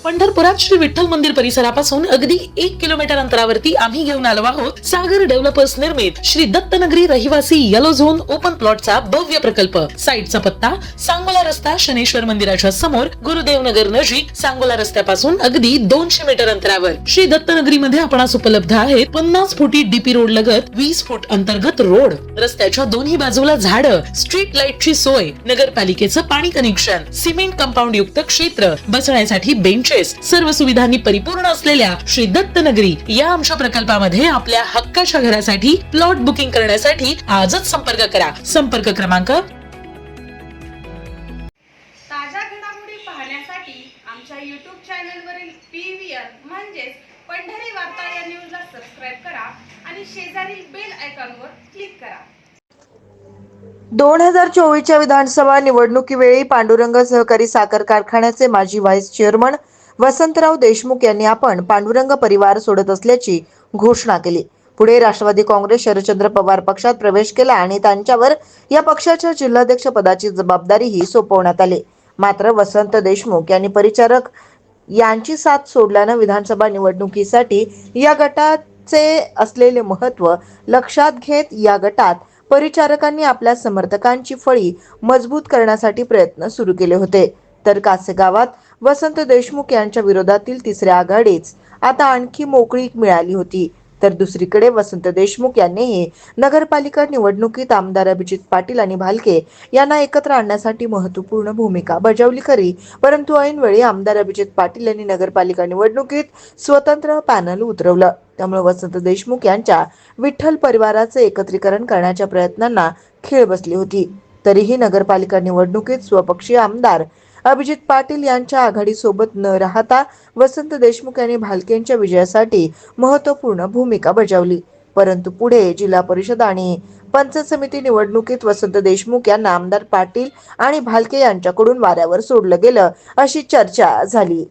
पंढरपुरात श्री विठ्ठल मंदिर परिसरापासून अगदी 1 किलोमीटर अंतरावरती आम्ही घेऊन आलो आहोत सागर डेव्हलपर्स निर्मित श्री दत्तनगरी रहिवासी येलो झोन ओपन प्लॉटचा भव्य प्रकल्प। साईटचा पत्ता सांगोला रस्ता शनेश्वर मंदिराच्या समोर, गुरुदेव नगर नजीक, सांगोला रस्त्यापासून अगदी 200 मीटर अंतरावर। श्री दत्तनगरी मध्ये आपणास उपलब्ध आहेत 50 फुटी डीपी रोड लगत 20 फूट अंतर्गत रोड, रस्त्याच्या दोन्ही बाजूला झाडं, स्ट्रीट लाईटची सोय, नगरपालिकेचं पाणी कनेक्शन, सिमेंट कंपाऊंड युक्त क्षेत्र, बसण्यासाठी बेंच, सर्व सुविधांनी परिपूर्ण असलेल्या श्री दत्तनगरी या आमच्या प्रकल्पामध्ये आपल्या हक्काच्या घरासाठी प्लॉट बुकिंग करण्यासाठी आजच संपर्क करा। संपर्क क्रमांक ताज्या घडामोडी पाहण्यासाठी आमच्या YouTube चॅनलवरील PVR म्हणजेच पंढरी वार्ता या न्यूजला सबस्क्राइब करा आणि शेजारील बेल आयकॉनवर क्लिक करा। 2024च्या विधानसभा निवडणुकीवेळी पांडुरंग सहकारी साखर कारखान्याचे माजी व्हाईस चेअरमन वसंतराव देशमुख यांनी आपण पांडुरंग परिवार सोडत असल्याची घोषणा केली। पुढे राष्ट्रवादी काँग्रेस शरदचंद्र पवार पक्षात प्रवेश केला आणि त्यांच्यावर या पक्षाच्या जिल्हाध्यक्ष पदाची जबाबदारीही सोपवण्यात आली। मात्र वसंत देशमुख यांनी परिचारक यांची साथ सोडल्यानं विधानसभा निवडणुकीसाठी या गटाचे असलेले महत्त्व लक्षात घेत या गटात परिचारकांनी आपल्या समर्थकांची फळी मजबूत करण्यासाठी प्रयत्न सुरू केले होते। तर कासेगावात वसंत देशमुख यांच्या विरोधातील तिसऱ्या आघाडीच आता आणखी मोकळी मिळाली होती। तर दुसरीकडे वसंत देशमुख यांनीही नगरपालिका निवडणुकीत आमदार अभिजित पाटील आणि भालके यांना एकत्र आणण्यासाठी महत्त्वपूर्ण भूमिका बजावली खरी, परंतु ऐनवेळी आमदार अभिजित पाटील यांनी नगरपालिका निवडणुकीत स्वतंत्र पॅनल उतरवलं। त्यामुळे वसंत देशमुख यांच्या विठ्ठल परिवाराचे एकत्रीकरण करण्याच्या प्रयत्नांना खीळ बसली होती। तरीही नगरपालिका निवडणुकीत स्वपक्षीय आमदार अभिजित पाटील यांच्या आघाडीसोबत न राहता वसंत देशमुख यांनी भालकेंच्या विजयासाठी महत्त्वपूर्ण भूमिका बजावली। परंतु पुढे जिल्हा परिषद आणि पंचायत समिती निवडणुकीत वसंत देशमुख यांना आमदार पाटील आणि भालके यांच्याकडून वाऱ्यावर सोडलं गेलं अशी चर्चा झाली।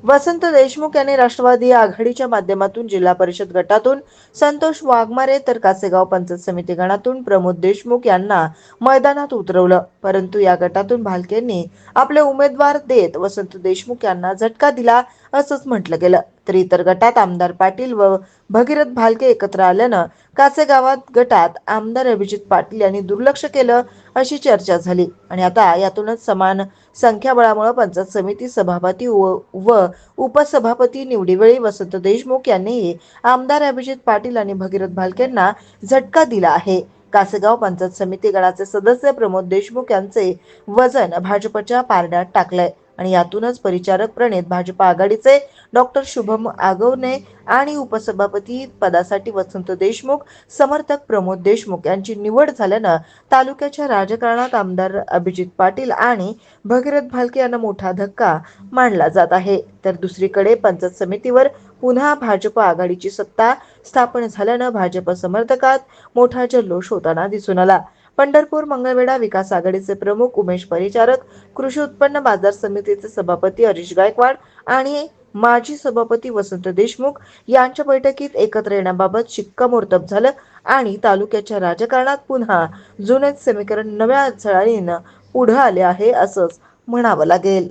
वसंत देशमुख यांनी राष्ट्रवादी आघाडीच्या माध्यमातून जिल्हा परिषद गटातून संतोष वाघमारे तर कासेगाव पंचायत समिती गणातून प्रमोद देशमुख यांना मैदानात उतरवलं, परंतु या गटातून भालकेंनी आपले उमेदवार देत वसंत देशमुख यांना झटका दिला असंच म्हटलं गेलं। तर इतर गटात आमदार पाटील व भगीरथ भालके एकत्र आल्यानं कासेगावात गटात आमदार अभिजित पाटील यांनी दुर्लक्ष केलं अशी चर्चा झाली आणि आता यातूनच समान संख्याबळामुळे पंचायत समिती सभापती व उपसभापती निवडीवेळी वसंत देशमुख यांनीही आमदार अभिजित पाटील आणि भगीरथ भालकेंना झटका दिला आहे। कासेगाव पंचायत समिती गणाचे सदस्य प्रमोद देशमुख यांचे वजन भाजपच्या पारड्यात टाकलंय आणि यातूनच परिचारक प्रणित भाजप आघाडीचे डॉक्टर शुभम आगवणे आणि उपसभापती पदासाठी वसंत देशमुख समर्थक प्रमोद देशमुख यांची निवड झाल्यानं तालुक्याच्या राजकारणात आमदार अभिजित पाटील आणि भगीरथ भालके यांना मोठा धक्का मानला जात आहे। तर दुसरीकडे पंचायत समितीवर पुन्हा भाजप आघाडीची सत्ता स्थापन झाल्यानं भाजप समर्थकात मोठा जल्लोष होताना दिसून आला। पंढरपूर मंगळवेढा विकास आघाडीचे प्रमुख उमेश परिचारक, कृषी उत्पन्न बाजार समितीचे सभापती हरीश गायकवाड आणि माजी सभापती वसंत देशमुख यांच्या बैठकीत एकत्र येण्याबाबत शिक्कामोर्तब झालं आणि तालुक्याच्या राजकारणात पुन्हा जुनेच समीकरण नव्या झळाळीनं पुढे आले आहे असंच म्हणावं लागेल।